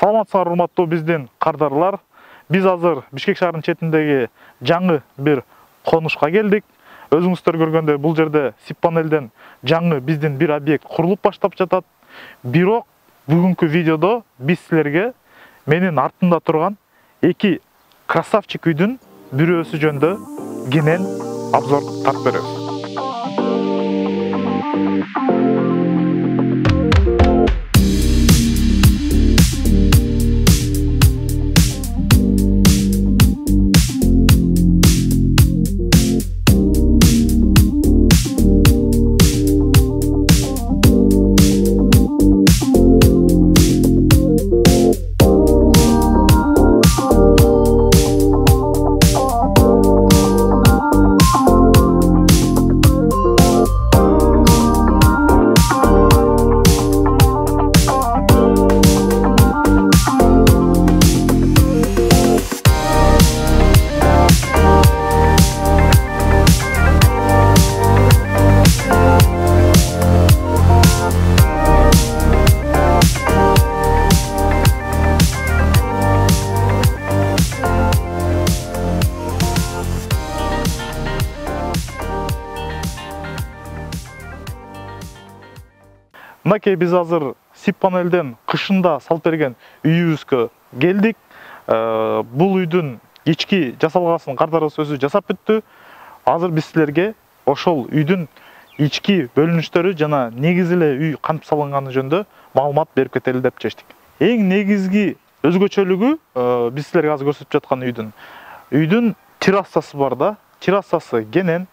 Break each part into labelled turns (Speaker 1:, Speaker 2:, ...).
Speaker 1: Саламатсыздар, урматтуу биздин кардарлар. Биз азыр Бишкек шаарынын четиндеги жаңы бир конушка келдик. Өзүңүздөр көргөндөй бул жерде СИП панелден жаңы биздин бир объект курулуп баштап жатат. Бирок бүгүнкү видеодо биз силерге менин артымда турган эки красавчик үйдүн бирөөсү жөнүндө кенен обзор тартып беребиз. Мынакей биз азыр СИП панелден кышында салып берген үйүбүзгө келдик. Бул үйдүн ички жасалгасын кардарыбыз өзү жасап бүттү. Азыр биз силерге ошол үйдүн ички бөлүнүштөрү жана негизи эле үй кантип салынганы жөнүндө маалымат берип кетели деп чечтик. Эң негизги өзгөчөлүгү биз силерге азыр көрсөтүп жаткан үйдүн террасасы бар да. Террасасы кенен.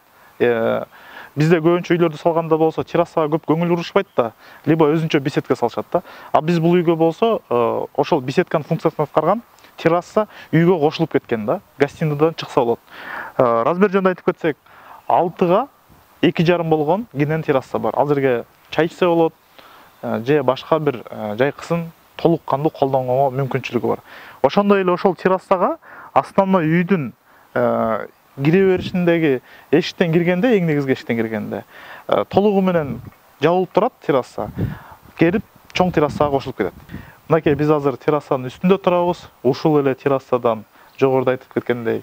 Speaker 1: Бизде көбүнчө үйлөрдү салганда болсо террасага көп көңүл бурушпайт да, либо өзүнчө беседка салышат да. А биз бул үйгө болсо ошол беседканын функциясын аткарган терраса үйгө кошулуп кеткен да. Гостиныйдан чыкса болот. Размер жөнүндө айтып кетсек, 6га 2,5 болгон кенен терраса бар. Ал жерге чай ичсе болот, же башка бир жайкысын толук кандуу колдонгонго мүмкүнчүлүгү бар. Ошондой эле ошол террасага основной үйдүн кире беришиндеги эшиктен киргенде, эң негизги эшиктен киргенде толугу менен жабылып турат терраса. Келип чоң террасага кошулуп кетет. Мынакей биз азыр террасанын үстүндө турабыз. Ушул эле террасадан жогоруда айтып кеткендей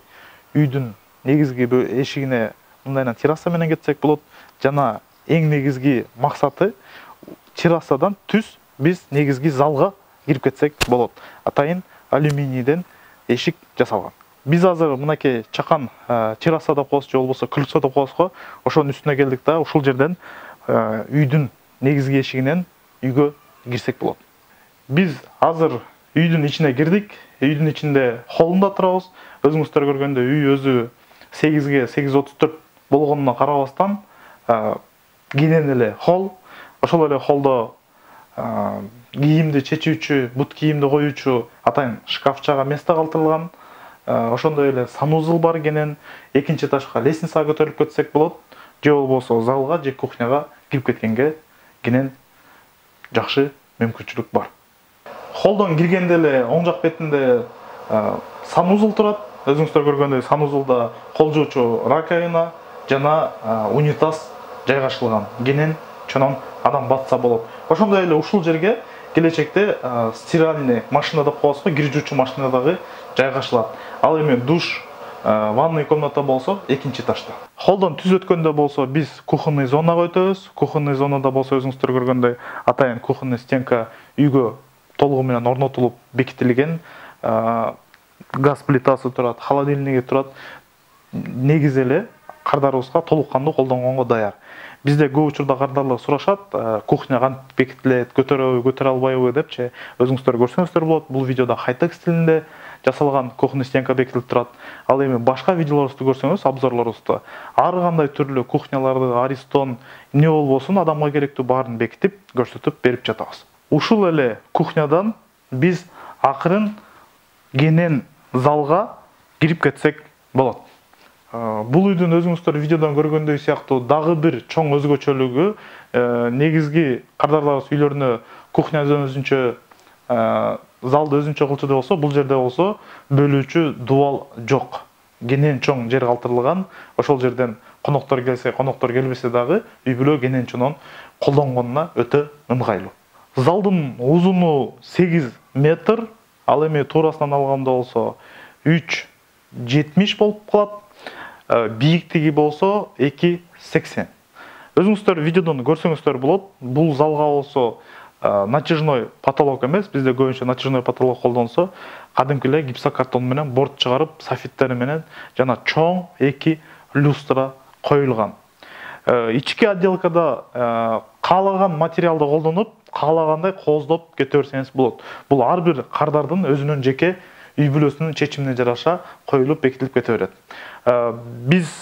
Speaker 1: үйдүн негизги эшигине мындайынан терраса менен кетсек болот. Жана эң негизги максаты террасадан түз биз негизги залга кирип кетсек болот. Атайын алюминийден эшик жасалган. Биз азыр мынакей чакан терраса деп коебуз, же болбосо крыльцо деп коебуз го. Ошонун үстүнө келдик да, ушул жерден үйдүн негизги эшигинен үйгө кирсек болот. Биз азыр үйдүн ичине кирдик. Үйдүн ичинде холлунда турабыз. Өзүңүздөр көргөндөй үй өзү 8ге 8,34 болгонуна карабастан кенен эле холл. Ошол эле холлдо кийимди чечүүчү, бут кийимди коюучу атайын шкафчага место калтырылган. Ошондой эле санузел бар кенен. Экинчи этажга лестницага көтөрүлүп кетсек болот. Же болбосо залга же кухняга кирип кеткенге кенен жакшы мүмкүнчүлүк бар. Холдон киргенде эле оң жак бетинде санузел турат. Өзүңүздөр көргөндөй санузелда кол жуучу раковина жана унитаз жайгашылган. Кенен чонон адам батса болот. Ошондой эле ушул жерге келечекте стиральный машина деп коебуз го, кир жуучу машина дагы жайгашылат. Ал эми душ, ванный комната болсо экинчи этажда. Холдон түз өткөндө болсо биз кухонный зонага өтөбүз. Кухонный зонада болсо өзүңүздөр көргөндөй атайын кухонный стенка үйгө толугу менен орнотулуп бекитилген. Газ плитасы турат, холодильниги турат. Негизи эле кардарыбызга толук кандуу колдонгонго даяр. Бизде көп учурда кардарлар сурашат, кухня кантип бекитилет, көтөрөбү, көтөрө албайбы депчи. Өзүңүздөр көрсөңүздөр болот. Бул видеодо хай-тек стилинде жасалган кухонный стенка бекитилип турат. Ал эми башка видеолорубузду көрсөңүз, обзорлорубузду ар кандай түрлүү кухняларды, аристон, эмне болбосун адамга керектүү баарын бекитип, көрсөтүп берип жатабыз. Ушул эле кухнядан биз акырын кенен залга кирип кетсек болот. Бул үйдүн өзүңүздөр видеодон көргөндөй сыяктуу дагы бир чоң өзгөчөлүгү негизги кардарларыбыз үйлөрүнө кухнядан өзүнчө залды өзүнчө кылчу болсо, бул жерде болсо бөлүүчү дубал жок. Кенен чоң жер калтырылган. Ошол жерден коноктор келсе, коноктор келбесе дагы үй бүлө кенен чонон колдонгонуна өтө ыңгайлуу. Залдын узуну 8 метр, ал эми туурасынан алганда болсо 3,70 болуп калат. Бийиктиги болсо 2,80. Өзүңүздөр видеодон көрсөңүздөр болот. Бул залга болсо натяжной потолок эмес, бизде көбүнчө натяжной потолок колдонсо, кадимки эле гипсокартон менен борт чыгарып, софиттери менен жана чоң 2 люстра коюлган. Ички отделкада каалаган материалды колдонуп, каалагандай кооздоп кете берсеңиз болот. Бул ар бир кардардын өзүнүн жеке үй бүлөсүнүн чечимине жараша коюлуп бекитилип кете берет. Биз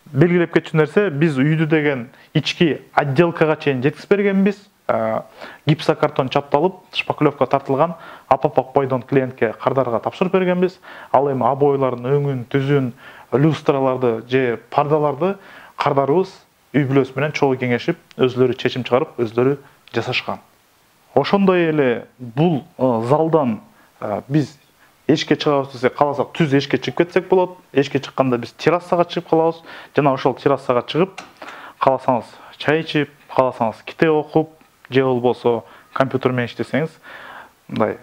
Speaker 1: белгилеп кетчү нерсе, биз үйдү деген ички отделкага чейин жеткизип бергенбиз. Гипсокартон чапталып, шпаклевка тартылган апапак бойдон клиентке, кардарга тапшырып бергенбиз. Ал эми обойлардын өңүн, түзүн, люстраларды же пардаларды кардарыбыз үй бүлөсү менен чогуу кеңешип, өзлөрү чечим чыгарып, өзлөрү жасашкан. Ошондой эле бул залдан биз эшикке чыгабыз десек, кааласак түз эшикке чыгып кетсек болот. Эшикке чыкканда биз террасага чыгып калабыз. Жана ошол террасага чыгып, кааласаңыз чай ичип, кааласаңыз китеп окуп, же болбосо компьютер менен иштесеңиз, мындай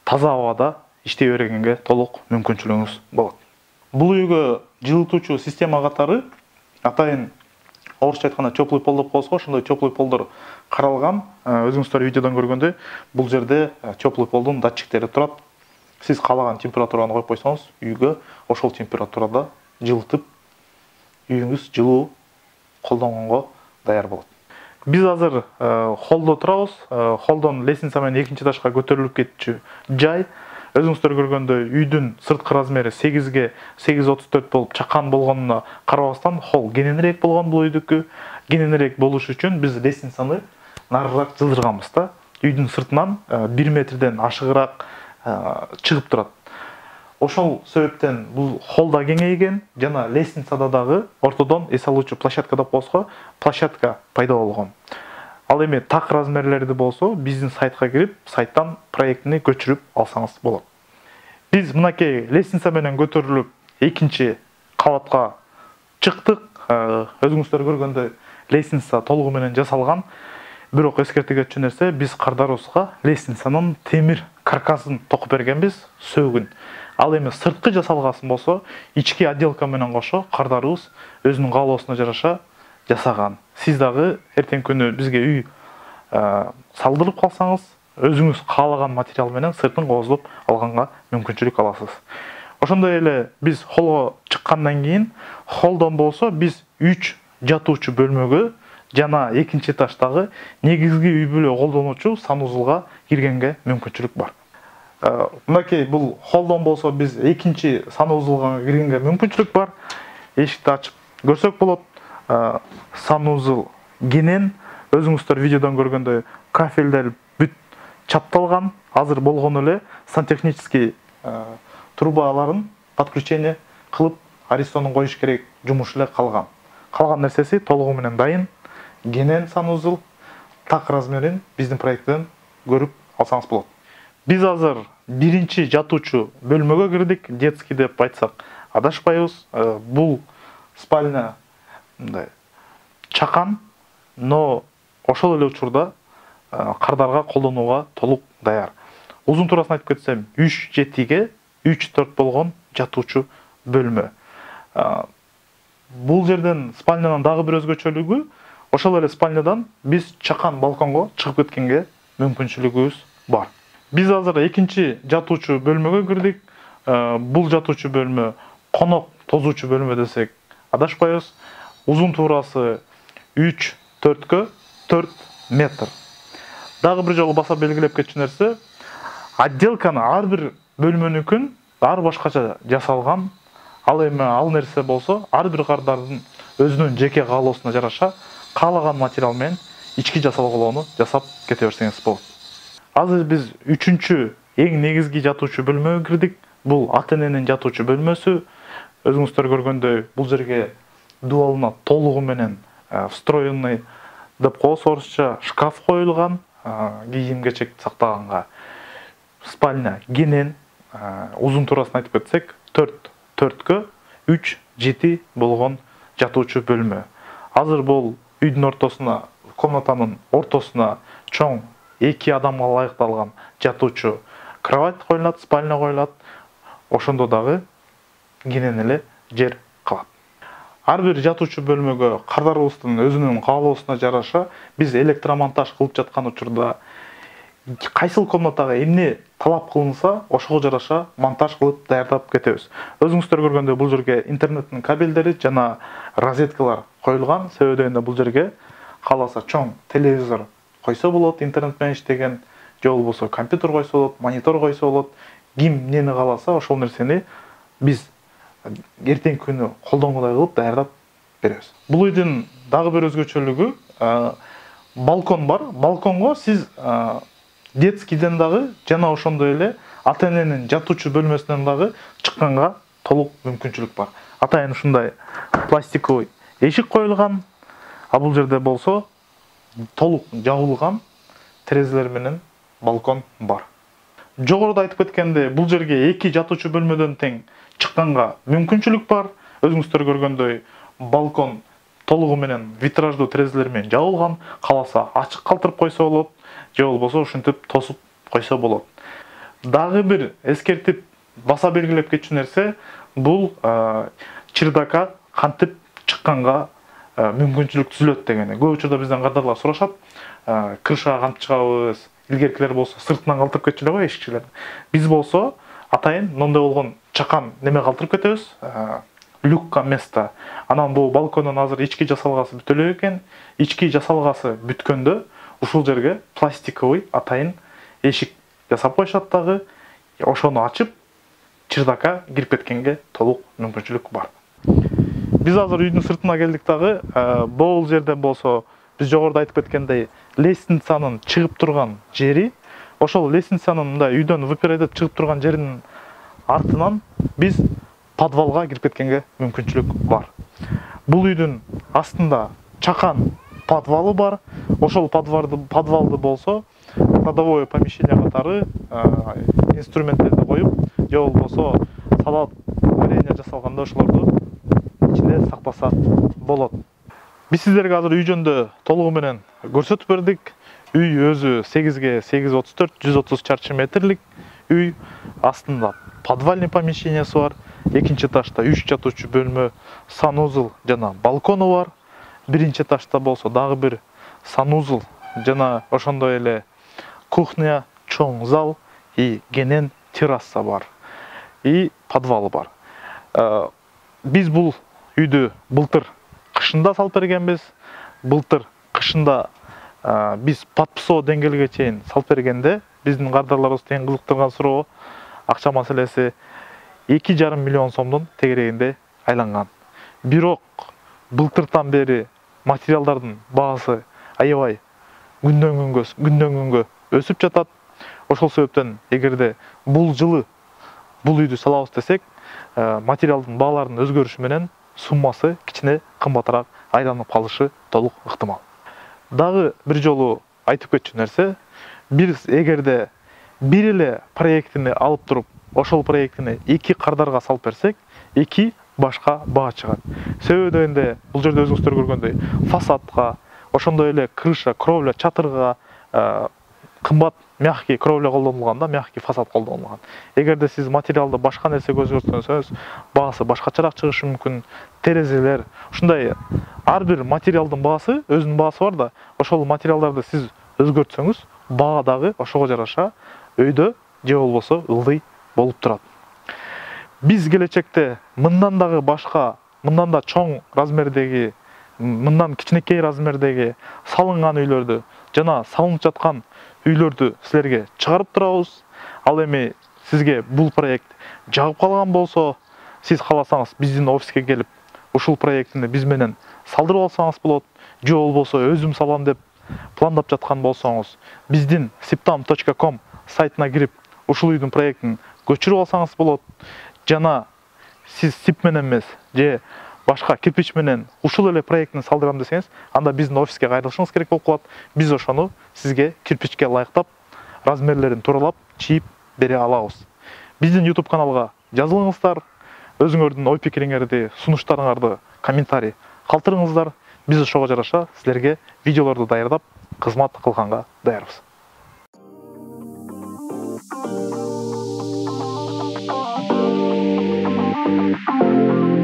Speaker 1: таза абада иштей бергенге толук мүмкүнчүлүгүңүз болот. Бул үйгө жылытуучу система катары атайын орусча айтканда теплый пол деп коебуз го, ошондой теплый полдор каралган. Өзүңүздөр видеодон көргөндөй, бул жерде теплый полдун датчиктери турат. Сиз каалаган температураны коюп койсоңуз, үйгө ошол температурада жылытып, үйүңүз жылуу колдонгонго даяр болот. Биз азыр холлдо турабыз. Холдон лестница менен экинчи этажга көтөрүлүп кетчү жай. Өзүңүздөр көргөндөй, үйдүн сырткы размери 8ге 8,34 болуп чакан болгонуна карабастан, холл кененирээк болгон бул үйдүкү. Кененирээк болуш үчүн биз лестницаны нарыраак жылдырганбыз да. Үйдүн сыртынан 1 метрден ашыгыраак чыгып турат. Ошол себептен бул холлда кеңейген, жана лестницада дагы ортодон эс алуучу площадка деп коебуз го, площадка пайда болгон. Ал эми так размерлерди болсо, биздин сайтка кирип, сайттан проектини көчүрүп алсаңыз болот. Биз мынакей лестница менен көтөрүлүп, экинчи кабатка чыктык. Өзүңүздөр көргөндөй, лестница толугу менен жасалган. Бирок эскерте кетчү нерсе, биз кардарыбызга лестницанын темир каркасын токуп бергенбиз, сөөгүн. Ал эми сырткы жасалгасын болсо, ички отделка менен кошо кардарыбыз өзүнүн каалоосуна жараша жасаган. Сиз дагы эртең күнү бизге үй салдырып калсаңыз, өзүңүз каалаган материал менен сыртын кооздоп алганга мүмкүнчүлүк аласыз. Ошондой эле биз холлго чыккандан кийин, холлдон болсо биз 3 жатуучу бөлмөгө жана экинчи этаждагы негизги үй бүлө колдонуучу санузулга киргенге мүмкүнчүлүк бар. Мынакей бул холлдон болсо биз экинчи санузулга киргенге мүмкүнчүлүк бар. Эшикти ачып көрсөк болот. Санузул кенен, өзүңүздөр видеодон көргөндөй кафелдер бүт чапталган. Азыр болгону эле сантехнический трубаларын подключение кылып, арестонун коюш керек жумуш эле калган. Калган нерсеси толугу менен дайын. Кенен санузул, так размерин биздин проекттен көрүп алсаңыз болот. Биз азыр биринчи жатуучу бөлмөгө кирдик, детский деп айтсак адашпайбыз. Бул спальня мындай чакан, но ошол эле учурда кардарга колдонууга толук даяр. Узун туурасын айтып кетсем, 3,7ге 3,4 болгон жатуучу бөлмө. Бул жерден спальнянын дагы бир өзгөчөлүгү, ошол эле спальнядан биз чакан балконго чыгып кеткенге мүмкүнчүлүгүбүз бар. Биз азыр экинчи жатуучу бөлмөгө кирдик. Бул жатуучу бөлмө конок тозуучу бөлмө десек адашпайбыз. Узун туурасы 3,4гө 4 метр. Дагы бир жолу баса белгилеп кетчү нерсе, отделканы ар бир бөлмөнүкүн ар башкача жасалган. Ал эми ал нерсе болсо, ар бир кардардын өзүнүн жеке каалоосуна жараша каалаган материал менен ички жасалголоону жасап кете берсеңиз болот. Азыр биз үчүнчү эң негизги жатуучу бөлмөгө кирдик. Бул ата-эненин жатуучу бөлмөсү. Өзүңүздөр көргөндөй, бул жерге дуалына толугу менен встроенный деп коебуз орусча шкаф коюлган, кийим-кечек сактаганга. Спальня кенен, узун туурасын айтып кетсек, 4,4гө 3,7 болгон жатуучу бөлмө. Азыр бул үйдүн ортосуна, комнатанын ортосуна чоң 2 адамга ылайыкталган жатуучу кровать коюлат, спальня коюлат. Ошондо дагы кенен эле жер калат. Ар бир жатуучу бөлмөгө кардарыбыздын өзүнүн каалоосуна жараша биз электромонтаж кылып жаткан учурда кайсыл комнатага эмне талап кылынса, ошого жараша монтаж кылып даярдап кетебиз. Өзүңүздөр көргөндөй бул жерге интернеттин кабелдери жана розеткалар коюлган. Себебинде бул жерге кааласа чоң телевизор койсо болот, интернет менен иштеген, же болбосо компьютер койсо болот, монитор койсо болот. Ким эмнени кааласа, ошол нерсени биз эртеңки күнү колдонгудай кылып даярдап беребиз. Бул үйдүн дагы бир өзгөчөлүгү балкон бар. Балконго сиз детскийден дагы жана ошондой эле ата-эненин жатуучу бөлмөсүнөн дагы чыкканга толук мүмкүнчүлүк бар. Атайын ушундай пластиковый эшик коюлган, а бул жерде болсо толук жабылган терезелер менен балкон бар. Жогоруда айтып кеткендей, бул жерге 2 жатуучу бөлмөдөн тең чыкканга мүмкүнчүлүк бар. Өзүңүздөр көргөндөй балкон толугу менен витраждуу терезелер менен жабылган. Кааласа ачык калтырып койсо болот, же болбосо ушинтип тосуп койсо болот. Дагы бир эскертип баса белгилеп кетчү нерсе, бул чырдака кантип чыкканга мүмкүнчүлүк түзүлөт дегени. Көп учурда бизден кардарлар сурашат, крышага кантип чыгабыз? Илгеркилер болсо сыртынан калтырып кетчү эле го эшикчилер. Биз болсо атайын мондой болгон чакан неме калтырып кетебиз, люкка место. Анан бул балкондун азыр ички жасалгасы бүтө элек экен. Ички жасалгасы бүткөндө ушул жерге пластиковый атайын эшик жасап коюшат дагы. Ошону ачып, чырдака кирип кеткенге толук мүмкүнчүлүк бар. Биз азыр үйдүн сыртына келдик дагы. Бул жерде болсо биз жогоруда айтып кеткендей лестницанын чыгып турган жери, ошол лестницанын мындай үйдөн выпирайдеп чыгып турган жеринин артынан биз подвалга кирип кеткенге мүмкүнчүлүк бар. Бул үйдүн астында чакан подвалы бар. Ошол подвалды болсо кладовое помещение катары инструменттерди коюп, же болбосо салат варенье жасалганда ошолорду ичинде сактаса болот. Биз сиздерге азыр үй жөнүндө толугу менен көрсөтүп бердик. Үй өзү 8ге 834, 130 чарчы метрлик үй. Астында подвальный помещениясы бар. Экинчи этажда 3 жатуучу бөлмө, санузел жана балкону бар. Биринчи этажда болсо дагы бир санузел жана ошондой эле кухня, чоң зал и кенен терраса бар. И подвалы бар. Биз бул үйдү былтыр кышында салып бергенбиз. Былтыр кышында биз подписоо деңгээлге чейин салып бергенде биздин кардарларыбызды эң кызыктырган суроо акча маселеси 2,5 миллион сомдун тегерегинде айланган. Бирок былтыртан бери материалдардын баасы аябай күндөн күнгө өсүп жатат. Ошол себептен эгерде бул жылы бул үйдү салабыз десек, материалдын бааларынын өзгөрүшү менен суммасы кичине кымбатыраак айланып калышы толук ыктымал. Дагы бир жолу айтып кетчү нерсе, биз эгерде бир эле проектини алып туруп, ошол проектини 2 кардарга салып берсек, 2 башка баа чыгат. Себеби дегенде бул жерде өзүңүздөр көргөндөй фасадка, ошондой эле крыша, кровля, чатырга кымбат мягкий кровля колдонулганда, мягкий фасад колдонулган. Эгерде сиз материалды башка нерсеге өзгөртсөңүз, баасы башкачараак чыгышы мүмкүн. Терезелер, ушундай ар бир материалдын баасы, өзүнүн баасы бар да, ошол материалдарды сиз өзгөртсөңүз, баа дагы ошого жараша өйдө же болбосо ылдый болуп турат. Биз келечекте мындан дагы башка, мындан да чоң размердеги, мындан кичинекей размердеги салынган үйлөрдү жана салынып жаткан үйлөрдү силерге чыгарып турабыз. Ал эми сизге бул проект жагып калган болсо, сиз кааласаңыз биздин офиске келип, ушул проектини биз менен салдырып алсаңыз болот. Же болбосо өзүм салам деп пландап жаткан болсоңуз, биздин siptam.com сайтына кирип, ушул үйдүн проектин көчүрүп алсаңыз болот. Жана сиз сип менен эмес, же башка кирпич менен ушул эле проектини салдырам десеңиз, анда биздин офиске кайрылышыңыз керек болуп калат. Биз ошону сизге кирпичке ылайыктап, размерлерин тууралап, чийип бере алабыз. Биздин YouTube каналга жазылыңыздар, өзүңөрдүн ой пикириңерди, сунуштарыңарды комментарий калтырыңыздар. Биз ошого жараша силерге видеолорду даярдап, кызмат кылганга даярбыз.
Speaker 2: Thank